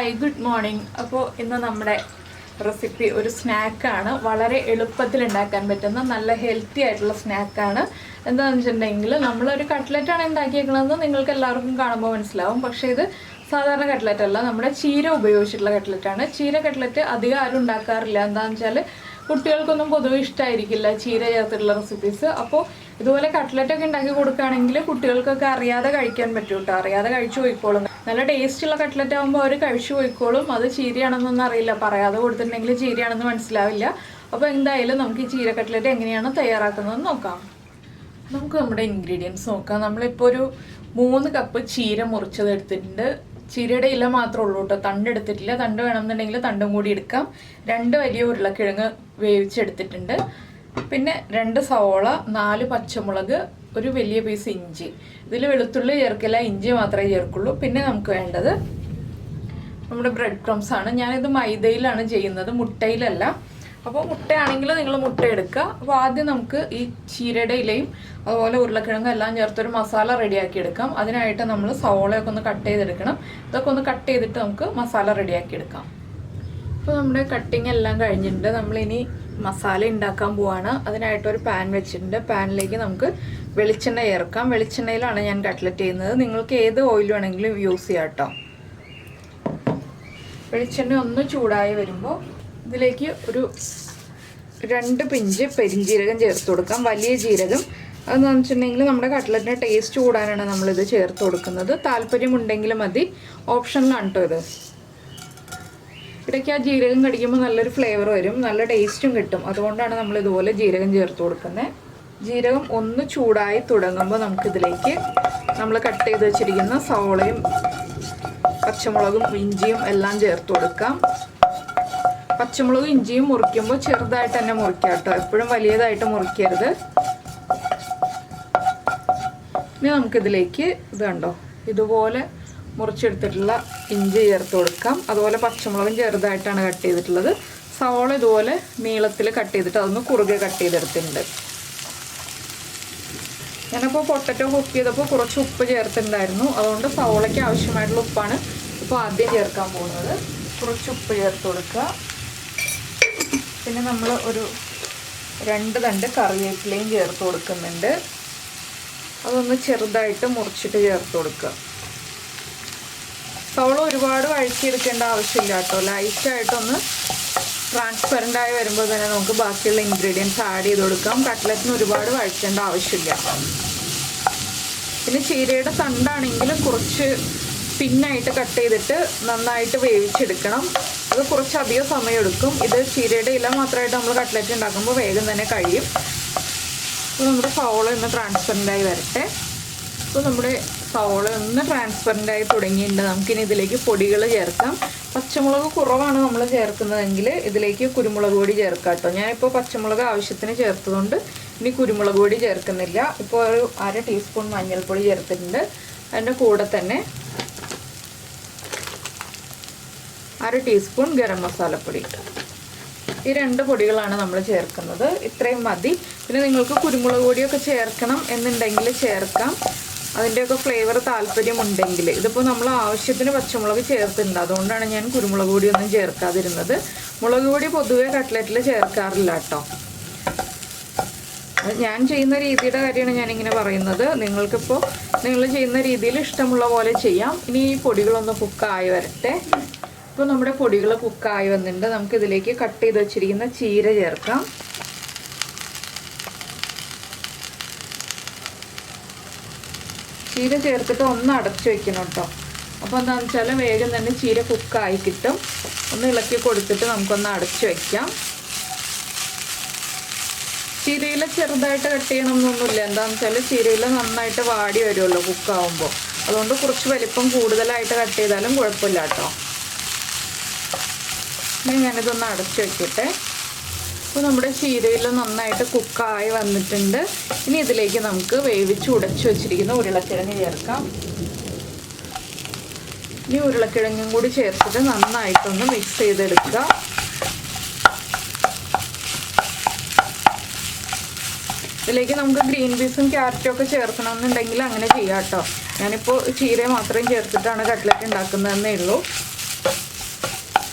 Hi good morning. അപ്പോൾ ഇന്ന് നമ്മുടെ റെസിപ്പി ഒരു സ്നാക്കാണ്. വളരെ എളുപ്പത്തിൽ ഉണ്ടാക്കാൻ പറ്റുന്ന നല്ല ഹെൽത്തി ആയിട്ടുള്ള സ്നാക്കാണ്. എന്താണെന്ന് വെച്ചിട്ടുണ്ടെങ്കിൽ നമ്മളൊരു കട്ട്ലറ്റാണ് ഉണ്ടാക്കിയേക്കണതെന്ന് നിങ്ങൾക്ക് എല്ലാവർക്കും കാണുമ്പോൾ മനസ്സിലാവും. പക്ഷേ ഇത് സാധാരണ കട്ട്ലറ്റ് അല്ല, നമ്മുടെ ചീര ഉപയോഗിച്ചിട്ടുള്ള കട്ട്ലറ്റാണ്. ചീര കട്ട്ലറ്റ് അധികം ആരും ഉണ്ടാക്കാറില്ല. എന്താണെന്ന് വെച്ചാൽ കുട്ടികൾക്കൊന്നും പൊതുവെ ഇഷ്ടമായിരിക്കില്ല ചീര ചേർത്തിട്ടുള്ള റെസിപ്പീസ്. അപ്പോൾ ഇതുപോലെ കട്ട്ലറ്റൊക്കെ ഉണ്ടാക്കി കൊടുക്കുകയാണെങ്കിൽ കുട്ടികൾക്കൊക്കെ അറിയാതെ കഴിക്കാൻ പറ്റും കേട്ടോ. അറിയാതെ കഴിച്ചു പോയിക്കോളും. നല്ല ടേസ്റ്റുള്ള കട്ട്ലറ്റ് ആകുമ്പോൾ അവർ കഴിച്ചു പോയിക്കോളും. അത് ചീരയാണെന്നൊന്നും അറിയില്ല, പറയാതെ കൊടുത്തിട്ടുണ്ടെങ്കിൽ ചീരയാണെന്ന് മനസ്സിലാവില്ല. അപ്പോൾ എന്തായാലും നമുക്ക് ഈ ചീര കട്ട്ലറ്റ് എങ്ങനെയാണ് തയ്യാറാക്കുന്നതെന്ന് നോക്കാം. നമുക്ക് നമ്മുടെ ഇൻഗ്രീഡിയൻസ് നോക്കാം. നമ്മളിപ്പോൾ ഒരു 3 കപ്പ് ചീര മുറിച്ചത് എടുത്തിട്ടുണ്ട്. ചീരയുടെ ഇല മാത്രമേ ഉള്ളൂ കേട്ടോ, തണ്ട് എടുത്തിട്ടില്ല. തണ്ട് വേണമെന്നുണ്ടെങ്കിൽ തണ്ടും കൂടി എടുക്കാം. 2 വലിയ ഉരുളക്കിഴങ്ങ് വേവിച്ചെടുത്തിട്ടുണ്ട്. പിന്നെ 2 സവോള, 4 പച്ചമുളക്, ഒരു വലിയ പീസ് ഇഞ്ചി. ഇതിൽ വെളുത്തുള്ളി ചേർക്കില്ല, ഇഞ്ചി മാത്രമേ ചേർക്കുള്ളൂ. പിന്നെ നമുക്ക് വേണ്ടത് നമ്മുടെ ബ്രെഡ് ക്രംസ് ആണ്. ഞാനിത് മൈദയിലാണ് ചെയ്യുന്നത്, മുട്ടയിലല്ല. അപ്പോൾ മുട്ടയാണെങ്കിൽ നിങ്ങൾ മുട്ട എടുക്കുക. അപ്പോൾ ആദ്യം നമുക്ക് ഈ ചീരയുടെ ഇലയും അതുപോലെ ഉരുളക്കിഴങ്ങും എല്ലാം ചേർത്തൊരു മസാല റെഡിയാക്കി എടുക്കാം. അതിനായിട്ട് നമ്മൾ സവോളയൊക്കെ ഒന്ന് കട്ട് ചെയ്തെടുക്കണം. ഇതൊക്കെ ഒന്ന് കട്ട് ചെയ്തിട്ട് നമുക്ക് മസാല റെഡിയാക്കി എടുക്കാം. അപ്പോൾ നമ്മുടെ കട്ടിങ് എല്ലാം കഴിഞ്ഞിട്ടുണ്ട്. നമ്മളിനി മസാല ഉണ്ടാക്കാൻ പോവാണ്. അതിനായിട്ടൊരു പാൻ വെച്ചിട്ടുണ്ട്. പാനിലേക്ക് നമുക്ക് വെളിച്ചെണ്ണ ചേർക്കാം. വെളിച്ചെണ്ണയിലാണ് ഞാൻ കട്ട്ലറ്റ് ചെയ്യുന്നത്. നിങ്ങൾക്ക് ഏത് ഓയിൽ വേണമെങ്കിലും യൂസ് ചെയ്യാം കേട്ടോ. വെളിച്ചെണ്ണ ഒന്ന് ചൂടായി വരുമ്പോൾ ഇതിലേക്ക് ഒരു 2 പിഞ്ച് പെരിഞ്ജീരകം ചേർത്ത് കൊടുക്കാം. വലിയ ജീരകം. അതെന്ന് വെച്ചിട്ടുണ്ടെങ്കിൽ നമ്മുടെ കട്ട്ലറ്റിൻ്റെ ടേസ്റ്റ് കൂടാനാണ് നമ്മളിത് ചേർത്ത് കൊടുക്കുന്നത്. താല്പര്യമുണ്ടെങ്കിൽ മതി, ഓപ്ഷനിലാണ് കേട്ടോ ഇത്. ഇടയ്ക്ക് ആ ജീരകം കടിക്കുമ്പോൾ നല്ലൊരു ഫ്ലേവർ വരും, നല്ല ടേസ്റ്റും കിട്ടും. അതുകൊണ്ടാണ് നമ്മൾ ഇതുപോലെ ജീരകം ചേർത്ത് കൊടുക്കുന്നത്. ജീരകം ഒന്ന് ചൂടായി തുടങ്ങുമ്പോൾ നമുക്കിതിലേക്ക് നമ്മൾ കട്ട് ചെയ്ത് വെച്ചിരിക്കുന്ന സവോളയും പച്ചമുളകും ഇഞ്ചിയും എല്ലാം ചേർത്ത് കൊടുക്കാം. പച്ചമുളകും ഇഞ്ചിയും മുറിക്കുമ്പോൾ ചെറുതായിട്ട് തന്നെ മുറിക്കാം കേട്ടോ, എപ്പോഴും വലിയതായിട്ട് മുറിക്കരുത്. ഇനി നമുക്കിതിലേക്ക് ഇത് കണ്ടോ, ഇതുപോലെ മുറിച്ചെടുത്തിട്ടുള്ള ഇഞ്ചി ചേർത്ത് കൊടുക്കാം. അതുപോലെ പച്ചമുളകും ചെറുതായിട്ടാണ് കട്ട് ചെയ്തിട്ടുള്ളത്. സവോള ഇതുപോലെ നീളത്തിൽ കട്ട് ചെയ്തിട്ട് അതൊന്ന് കുറുകെ കട്ട് ചെയ്തെടുത്തിട്ടുണ്ട്. ഞാനിപ്പോൾ പൊട്ടറ്റോ കുക്ക് ചെയ്തപ്പോൾ കുറച്ച് ഉപ്പ് ചേർത്തിട്ടുണ്ടായിരുന്നു. അതുകൊണ്ട് സവോളയ്ക്ക് ആവശ്യമായിട്ടുള്ള ഉപ്പാണ് ഇപ്പോൾ ആദ്യം ചേർക്കാൻ പോകുന്നത്. കുറച്ച് ഉപ്പ് ചേർത്ത് കൊടുക്കുക. പിന്നെ നമ്മൾ ഒരു 2 തണ്ട് കറിവേപ്പിലയും ചേർത്ത് കൊടുക്കുന്നുണ്ട്. അതൊന്ന് ചെറുതായിട്ട് മുറിച്ചിട്ട് ചേർത്ത് കൊടുക്കുക. സവോള ഒരുപാട് വഴറ്റിയെടുക്കേണ്ട ആവശ്യമില്ല കേട്ടോ. ലൈറ്റായിട്ടൊന്ന് ട്രാൻസ്പെറൻ്റ് ആയി വരുമ്പോൾ തന്നെ നമുക്ക് ബാക്കിയുള്ള ഇൻഗ്രീഡിയൻസ് ആഡ് ചെയ്ത് കൊടുക്കാം. കട്ട്ലറ്റിന് ഒരുപാട് വഴറ്റേണ്ട ആവശ്യമില്ല. പിന്നെ ചീരയുടെ തണ്ടാണെങ്കിൽ കുറച്ച് പിന്നായിട്ട് കട്ട് ചെയ്തിട്ട് നന്നായിട്ട് വേവിച്ചെടുക്കണം. അത് കുറച്ചധികം സമയം എടുക്കും. ഇത് ചീരയുടെ ഇല മാത്രമായിട്ട് നമ്മൾ കട്ട്ലറ്റ് ഉണ്ടാക്കുമ്പോൾ വേഗം തന്നെ കഴിയും. അപ്പോൾ നമ്മുടെ സവോള ഒന്ന് ട്രാൻസ്പെറൻ്റായി വരട്ടെ. അപ്പോൾ നമ്മുടെ സവോള ഒന്ന് ട്രാൻസ്പെറൻ്റായി തുടങ്ങിയിട്ടുണ്ട്. നമുക്കിനി ഇതിലേക്ക് പൊടികൾ ചേർക്കാം. പച്ചമുളക് കുറവാണ് നമ്മൾ ചേർക്കുന്നതെങ്കിൽ ഇതിലേക്ക് കുരുമുളക് പൊടി ചേർക്കാം കേട്ടോ. ഞാനിപ്പോൾ പച്ചമുളക് ആവശ്യത്തിന് ചേർത്തതുകൊണ്ട് ഇനി കുരുമുളക് പൊടി ചേർക്കുന്നില്ല. ഇപ്പോൾ ഒരു 1/2 ടീസ്പൂൺ മഞ്ഞൾപ്പൊടി ചേർത്തിട്ടുണ്ട്. അതിൻ്റെ കൂടെ തന്നെ 1/2 ടീസ്പൂൺ ഗരം മസാലപ്പൊടി. ഈ 2 പൊടികളാണ് നമ്മൾ ചേർക്കുന്നത്. ഇത്രയും മതി. പിന്നെ നിങ്ങൾക്ക് കുരുമുളക് പൊടിയൊക്കെ ചേർക്കണം എന്നുണ്ടെങ്കിൽ ചേർക്കാം, അതിൻ്റെയൊക്കെ ഫ്ലേവർ താല്പര്യമുണ്ടെങ്കിൽ. ഇതിപ്പോൾ നമ്മൾ ആവശ്യത്തിന് പച്ചമുളക് ചേർത്തിട്ടുണ്ട്, അതുകൊണ്ടാണ് ഞാൻ കുരുമുളക് പൊടിയൊന്നും ചേർക്കാതിരുന്നത്. മുളക് പൊടി പൊതുവേ കട്ട്ലറ്റിൽ ചേർക്കാറില്ല കേട്ടോ. ഞാൻ ചെയ്യുന്ന രീതിയുടെ കാര്യമാണ് ഞാനിങ്ങനെ പറയുന്നത്. നിങ്ങൾക്കിപ്പോൾ നിങ്ങൾ ചെയ്യുന്ന രീതിയിൽ ഇഷ്ടമുള്ള പോലെ ചെയ്യാം. ഇനി ഈ പൊടികളൊന്ന് കുക്കായി വരട്ടെ. ഇപ്പോൾ നമ്മുടെ പൊടികൾ കുക്കായി വന്നിട്ടുണ്ട്. നമുക്കിതിലേക്ക് കട്ട് ചെയ്ത് വെച്ചിരിക്കുന്ന ചീര ചേർക്കാം. ചീര ചേർത്തിട്ട് ഒന്ന് അടച്ചു വെക്കണം കേട്ടോ. അപ്പോൾ എന്താണെന്ന് വെച്ചാൽ വേഗം തന്നെ ചീര കുക്കായി കിട്ടും. ഒന്ന് ഇളക്കി കൊടുത്തിട്ട് നമുക്കൊന്ന് അടച്ചു വയ്ക്കാം. ചീരയില ചെറുതായിട്ട് കട്ട് ചെയ്യണമെന്നൊന്നുമില്ല. എന്താണെന്ന് വെച്ചാൽ ചീരയില നന്നായിട്ട് വാടി വരുമല്ലോ കുക്കാവുമ്പോൾ. അതുകൊണ്ട് കുറച്ച് വലിപ്പം കൂടുതലായിട്ട് കട്ട് ചെയ്താലും കുഴപ്പമില്ല കേട്ടോ. ഇനി ഞാനിതൊന്ന് അടച്ചു വയ്ക്കട്ടെ. അപ്പോൾ നമ്മുടെ ചീരയിൽ നന്നായിട്ട് കുക്കായി വന്നിട്ടുണ്ട്. ഇനി ഇതിലേക്ക് നമുക്ക് വേവിച്ച് ഉടച്ചു വെച്ചിരിക്കുന്ന ഉരുളക്കിഴങ്ങ് ചേർക്കാം. ഇനി ഉരുളക്കിഴങ്ങും കൂടി ചേർത്തിട്ട് നന്നായിട്ടൊന്ന് മിക്സ് ചെയ്തെടുക്കുക. ഇതിലേക്ക് നമുക്ക് ഗ്രീൻ പീസും ക്യാരറ്റും ഒക്കെ ചേർക്കണമെന്നുണ്ടെങ്കിൽ അങ്ങനെ ചെയ്യാം കേട്ടോ. ഞാനിപ്പോൾ ചീര മാത്രം ചേർത്തിട്ടാണ് കട്ട്ലറ്റ് ഉണ്ടാക്കുന്നതെന്നേ ഉള്ളൂ.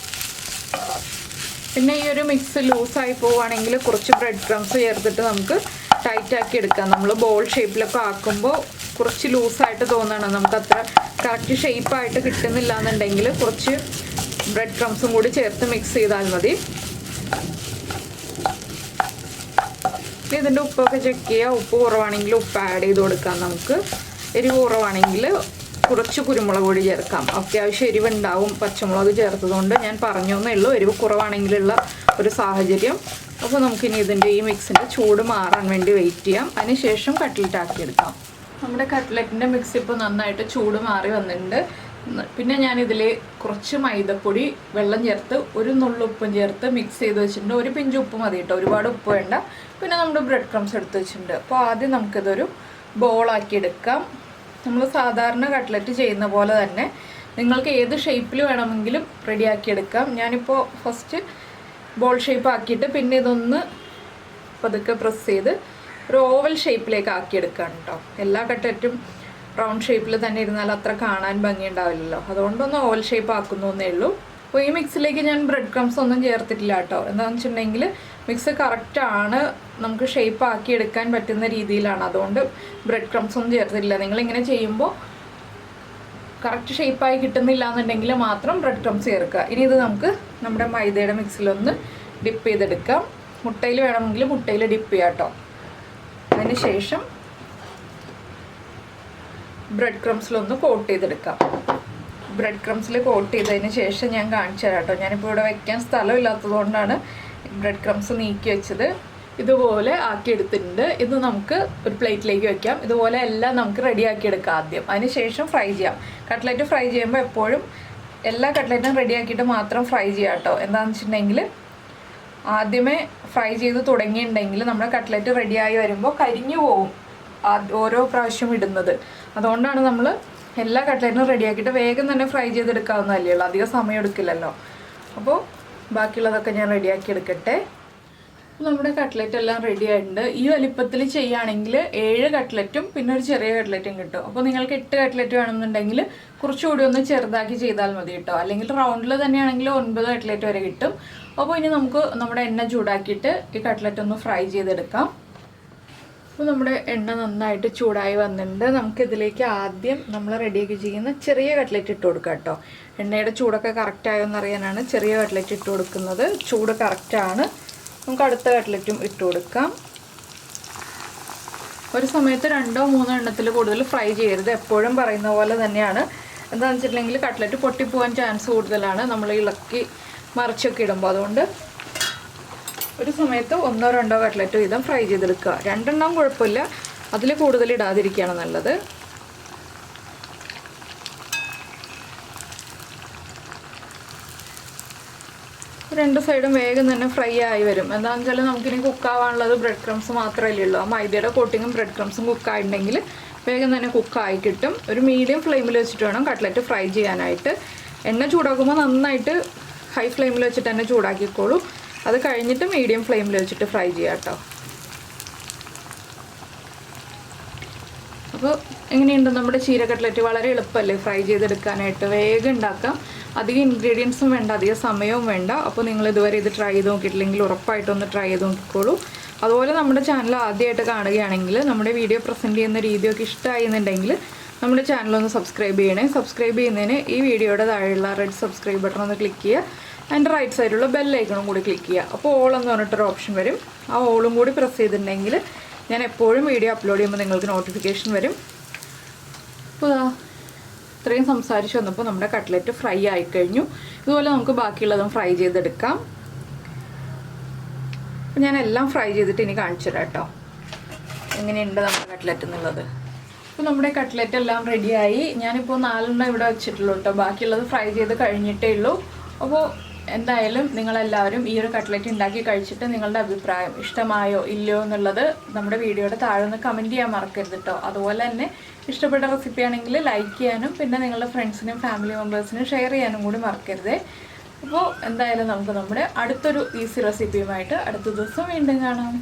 പിന്നെ ഈ ഒരു മിക്സ് ലൂസായി പോവുകയാണെങ്കിൽ കുറച്ച് ബ്രെഡ് ക്രംസ് ചേർത്തിട്ട് നമുക്ക് ടൈറ്റാക്കി എടുക്കാം. നമ്മൾ ബോൾ ഷേപ്പിലൊക്കെ ആക്കുമ്പോൾ കുറച്ച് ലൂസായിട്ട് തോന്നണം, നമുക്ക് അത്ര കറക്റ്റ് ഷേപ്പായിട്ട് കിട്ടുന്നില്ല എന്നുണ്ടെങ്കിൽ കുറച്ച് ബ്രെഡ് ക്രംസും കൂടി ചേർത്ത് മിക്സ് ചെയ്താൽ മതി. ഇതിൻ്റെ ഉപ്പൊക്കെ ചെക്ക് ചെയ്യുക. ഉപ്പ് കുറവാണെങ്കിൽ ഉപ്പ് ആഡ് ചെയ്ത് കൊടുക്കാം. നമുക്ക് എരിവ് കുറവാണെങ്കിൽ കുറച്ച് കുരുമുളക് പൊടി ചേർക്കാം. അത്യാവശ്യം എരിവുണ്ടാവും പച്ചമുളക് ചേർത്തതുകൊണ്ട് ഞാൻ പറഞ്ഞോന്നേ ഉള്ളൂ, എരിവ് കുറവാണെങ്കിലുള്ള ഒരു സാഹചര്യം. അപ്പോൾ നമുക്കിനി ഇതിൻ്റെ ഈ മിക്സിൻ്റെ ചൂട് മാറാൻ വേണ്ടി വെയിറ്റ് ചെയ്യാം. അതിന് ശേഷം കട്ട്ലറ്റ് ആക്കിയെടുക്കാം. നമ്മുടെ കട്ട്ലറ്റിൻ്റെ മിക്സ് ഇപ്പോൾ നന്നായിട്ട് ചൂട് മാറി വന്നിട്ടുണ്ട്. പിന്നെ ഞാനിതിൽ കുറച്ച് മൈദപ്പൊടി വെള്ളം ചേർത്ത് ഒരു നുള്ളുപ്പും ചേർത്ത് മിക്സ് ചെയ്ത് വെച്ചിട്ടുണ്ട്. ഒരു പിഞ്ച് ഉപ്പ് മതി കേട്ടോ, ഒരുപാട് ഉപ്പ് വേണ്ട. പിന്നെ നമ്മുടെ ബ്രെഡ് ക്രംസ് എടുത്ത് വെച്ചിട്ടുണ്ട്. അപ്പോൾ ആദ്യം നമുക്കിതൊരു ബോളാക്കി എടുക്കാം. നമ്മൾ സാധാരണ കട്ട്ലറ്റ് ചെയ്യുന്ന പോലെ തന്നെ നിങ്ങൾക്ക് ഏത് ഷേപ്പിൽ വേണമെങ്കിലും റെഡിയാക്കി എടുക്കാം. ഞാനിപ്പോൾ ഫസ്റ്റ് ബോൾ ഷേപ്പ് ആക്കിയിട്ട് പിന്നെ ഇതൊന്ന് പതുക്കെ പ്രസ് ചെയ്ത് ഒരു ഓവൽ ഷേപ്പിലേക്ക് ആക്കിയെടുക്കുകയാണ് കേട്ടോ. എല്ലാ കട്ട്ലറ്റും റൗണ്ട് ഷേപ്പിൽ തന്നെ ഇരുന്നാൽ അത്ര കാണാൻ ഭംഗിയുണ്ടാവില്ലല്ലോ, അതുകൊണ്ടൊന്ന് ഓവൽ ഷേപ്പ് ആക്കുന്നേ ഉള്ളൂ. അപ്പോൾ ഈ മിക്സിലേക്ക് ഞാൻ ബ്രെഡ് ക്രംസ് ഒന്നും ചേർത്തിട്ടില്ല കേട്ടോ. എന്താണെന്ന് വെച്ചിട്ടുണ്ടെങ്കിൽ മിക്സ് കറക്റ്റാണ്, നമുക്ക് ഷേപ്പ് ആക്കി എടുക്കാൻ പറ്റുന്ന രീതിയിലാണ്. അതുകൊണ്ട് ബ്രെഡ് ക്രംസ് ഒന്നും ചേർത്തിട്ടില്ല. നിങ്ങളിങ്ങനെ ചെയ്യുമ്പോൾ കറക്റ്റ് ഷേപ്പായി കിട്ടുന്നില്ല എന്നുണ്ടെങ്കിൽ മാത്രം ബ്രെഡ് ക്രംസ് ചേർക്കുക. ഇനി ഇത് നമുക്ക് നമ്മുടെ മൈദയുടെ മിക്സിലൊന്ന് ഡിപ്പ് ചെയ്തെടുക്കാം. മുട്ടയിൽ വേണമെങ്കിൽ മുട്ടയിൽ ഡിപ്പ് ചെയ്യാം കേട്ടോ. അതിന് ശേഷം ബ്രെഡ് ക്രംസിലൊന്ന് കോട്ട് ചെയ്തെടുക്കാം. ബ്രെഡ് ക്രംസിൽ കോട്ട് ചെയ്തതിന് ശേഷം ഞാൻ കാണിച്ചു തരാം കേട്ടോ. ഞാനിപ്പോൾ ഇവിടെ വയ്ക്കാൻ സ്ഥലമില്ലാത്തത് കൊണ്ടാണ് ബ്രെഡ് ക്രംസ് നീക്കി വെച്ചത്. ഇതുപോലെ ആക്കിയെടുത്തിട്ടുണ്ട്. ഇത് നമുക്ക് ഒരു പ്ലേറ്റിലേക്ക് വെക്കാം. ഇതുപോലെ എല്ലാം നമുക്ക് റെഡിയാക്കി എടുക്കാം ആദ്യം. അതിന് ശേഷം ഫ്രൈ ചെയ്യാം. കട്ട്ലറ്റ് ഫ്രൈ ചെയ്യുമ്പോൾ എപ്പോഴും എല്ലാ കട്ട്ലറ്റും റെഡിയാക്കിയിട്ട് മാത്രം ഫ്രൈ ചെയ്യാം കേട്ടോ. എന്താണെന്ന് വെച്ചിട്ടുണ്ടെങ്കിൽ ആദ്യമേ ഫ്രൈ ചെയ്ത് തുടങ്ങിയിട്ടുണ്ടെങ്കിൽ നമ്മുടെ കട്ട്ലറ്റ് റെഡിയായി വരുമ്പോൾ കരിഞ്ഞു പോകും ഓരോ പ്രാവശ്യം ഇടുന്നത്. അതുകൊണ്ടാണ് നമ്മൾ എല്ലാ കട്ട്ലറ്റും റെഡിയാക്കിയിട്ട് വേഗം തന്നെ ഫ്രൈ ചെയ്തെടുക്കാവുന്നതല്ലേ ഉള്ളൂ, അധികം സമയം എടുക്കില്ലല്ലോ. അപ്പോൾ ബാക്കിയുള്ളതൊക്കെ ഞാൻ റെഡിയാക്കി എടുക്കട്ടെ. നമ്മുടെ കട്ട്ലറ്റ് എല്ലാം റെഡി ആയിട്ടുണ്ട്. ഈ വലിപ്പത്തിൽ ചെയ്യുകയാണെങ്കിൽ 7 കട്ട്ലറ്റും പിന്നെ ഒരു ചെറിയ കട്ട്ലറ്റും കിട്ടും. അപ്പോൾ നിങ്ങൾക്ക് 8 കട്ട്ലറ്റ് വേണമെന്നുണ്ടെങ്കിൽ കുറച്ചുകൂടി ഒന്ന് ചെറുതാക്കി ചെയ്താൽ മതി കേട്ടോ. അല്ലെങ്കിൽ റൗണ്ടിൽ തന്നെയാണെങ്കിൽ 9 കട്ട്ലറ്റ് വരെ കിട്ടും. അപ്പോൾ ഇനി നമുക്ക് നമ്മുടെ എണ്ണ ചൂടാക്കിയിട്ട് ഈ കട്ട്ലറ്റ് ഒന്ന് ഫ്രൈ ചെയ്തെടുക്കാം. അപ്പോൾ നമ്മുടെ എണ്ണ നന്നായിട്ട് ചൂടായി വന്നിട്ടുണ്ട്. നമുക്കിതിലേക്ക് ആദ്യം നമ്മൾ റെഡിയാക്കി ചെയ്യുന്ന ചെറിയ കട്ട്ലറ്റ് ഇട്ട് കൊടുക്കാം കേട്ടോ. എണ്ണയുടെ ചൂടൊക്കെ കറക്റ്റായോ എന്നറിയാനാണ് ചെറിയ കട്ട്ലറ്റ് ഇട്ട് കൊടുക്കുന്നത്. ചൂട് കറക്റ്റാണ്. നമുക്ക് അടുത്ത കട്ട്ലറ്റും ഇട്ട് കൊടുക്കാം. ഒരു സമയത്ത് 2-3 എണ്ണത്തിൽ കൂടുതൽ ഫ്രൈ ചെയ്യരുത്. എപ്പോഴും പറയുന്ന പോലെ തന്നെയാണ്. എന്താണെന്ന് വെച്ചിട്ടുണ്ടെങ്കിൽ കട്ട്ലറ്റ് പൊട്ടിപ്പോകാൻ ചാൻസ് കൂടുതലാണ് നമ്മൾ ഇളക്കി മറിച്ചൊക്കെ ഇടുമ്പോൾ. അതുകൊണ്ട് ഒരു സമയത്ത് 1-2 കട്ട്ലറ്റ് വീതം ഫ്രൈ ചെയ്തെടുക്കുക. 2 എണ്ണം കുഴപ്പമില്ല, അതിൽ കൂടുതൽ ഇടാതിരിക്കുകയാണ് നല്ലത്. രണ്ട് സൈഡും വേഗം തന്നെ ഫ്രൈ ആയി വരും. എന്താണെന്ന് വെച്ചാൽ നമുക്കിനി കുക്കാവാനുള്ളത് ബ്രെഡ് ക്രംസ് മാത്രമല്ലേ ഉള്ളൂ. ആ മൈദയുടെ കോട്ടിങ്ങും ബ്രെഡ് ക്രംസും കുക്കായിട്ടുണ്ടെങ്കിൽ വേഗം തന്നെ കുക്കായി കിട്ടും. ഒരു മീഡിയം ഫ്ലെയിമിൽ വെച്ചിട്ട് വേണം കട്ട്ലറ്റ് ഫ്രൈ ചെയ്യാനായിട്ട്. എണ്ണ ചൂടാക്കുമ്പോൾ നന്നായിട്ട് ഹൈ ഫ്ലെയിമിൽ വെച്ചിട്ട് തന്നെ ചൂടാക്കിക്കോളൂ. അത് കഴിഞ്ഞിട്ട് മീഡിയം ഫ്ലെയിമിൽ വെച്ചിട്ട് ഫ്രൈ ചെയ്യാം കേട്ടോ. അപ്പോൾ എങ്ങനെയുണ്ട് നമ്മുടെ ചീര കട്ട്ലറ്റ്? വളരെ എളുപ്പമല്ലേ ഫ്രൈ ചെയ്തെടുക്കാനായിട്ട്, വേഗം ഉണ്ടാക്കാം. അധികം ഇൻഗ്രീഡിയൻസും വേണ്ട, അധികം സമയവും വേണ്ട. അപ്പോൾ നിങ്ങൾ ഇതുവരെ ഇത് ട്രൈ ചെയ്ത് നോക്കിയിട്ടില്ലെങ്കിൽ ഉറപ്പായിട്ടൊന്ന് ട്രൈ ചെയ്ത് നോക്കിക്കോളൂ. അതുപോലെ നമ്മുടെ ചാനൽ ആദ്യമായിട്ട് കാണുകയാണെങ്കിൽ നമ്മുടെ വീഡിയോ പ്രസൻറ്റ് ചെയ്യുന്ന രീതിയൊക്കെ ഇഷ്ടമായി എന്നുണ്ടെങ്കിൽ നമ്മുടെ ചാനലൊന്ന് സബ്സ്ക്രൈബ് ചെയ്യണേ. സബ്സ്ക്രൈബ് ചെയ്യുന്നതിന് ഈ വീഡിയോയുടെ താഴെയുള്ള റെഡ് സബ്സ്ക്രൈബ് ബട്ടൺ ഒന്ന് ക്ലിക്ക് ചെയ്യുക. അതിൻ്റെ റൈറ്റ് സൈഡിലുള്ള ബെല്ലൈക്കണും കൂടി ക്ലിക്ക് ചെയ്യുക. അപ്പോൾ ഓൾ എന്ന് പറഞ്ഞിട്ടൊരു ഓപ്ഷൻ വരും. ആ ഓളും കൂടി പ്രസ് ചെയ്തിട്ടുണ്ടെങ്കിൽ ഞാൻ എപ്പോഴും വീഡിയോ അപ്ലോഡ് ചെയ്യുമ്പോൾ നിങ്ങൾക്ക് നോട്ടിഫിക്കേഷൻ വരും. അപ്പോൾ ഇത്രയും സംസാരിച്ച് വന്നപ്പോൾ നമ്മുടെ കട്ട്ലറ്റ് ഫ്രൈ ആയിക്കഴിഞ്ഞു. ഇതുപോലെ നമുക്ക് ബാക്കിയുള്ളതും ഫ്രൈ ചെയ്തെടുക്കാം. അപ്പോൾ ഞാൻ എല്ലാം ഫ്രൈ ചെയ്തിട്ട് ഇനി കാണിച്ചു തരാം കേട്ടോ എങ്ങനെയുണ്ട് നമ്മുടെ കട്ട്ലറ്റ് എന്നുള്ളത്. അപ്പോൾ നമ്മുടെ കട്ട്ലറ്റ് എല്ലാം റെഡിയായി. ഞാനിപ്പോൾ 4 എണ്ണം ഇവിടെ വെച്ചിട്ടുള്ളൂ കേട്ടോ. ബാക്കിയുള്ളത് ഫ്രൈ ചെയ്ത് കഴിഞ്ഞിട്ടേ ഉള്ളൂ. അപ്പോൾ എന്തായാലും നിങ്ങളെല്ലാവരും ഈ ഒരു കട്ട്ലറ്റ് ഉണ്ടാക്കി കഴിച്ചിട്ട് നിങ്ങളുടെ അഭിപ്രായം ഇഷ്ടമായോ ഇല്ലയോ എന്നുള്ളത് നമ്മുടെ വീഡിയോയുടെ താഴെ ഒന്ന് കമൻറ്റ് ചെയ്യാൻ മറക്കരുത് കേട്ടോ. അതുപോലെ തന്നെ ഇഷ്ടപ്പെട്ട റെസിപ്പി ആണെങ്കിൽ ലൈക്ക് ചെയ്യാനും പിന്നെ നിങ്ങളുടെ ഫ്രണ്ട്സിനും ഫാമിലി മെമ്പേഴ്സിനും ഷെയർ ചെയ്യാനും കൂടി മറക്കരുത്. അപ്പോൾ എന്തായാലും നമുക്ക് നമ്മുടെ അടുത്തൊരു ഈസി റെസിപ്പിയുമായിട്ട് അടുത്ത ദിവസം വീണ്ടും കാണാം.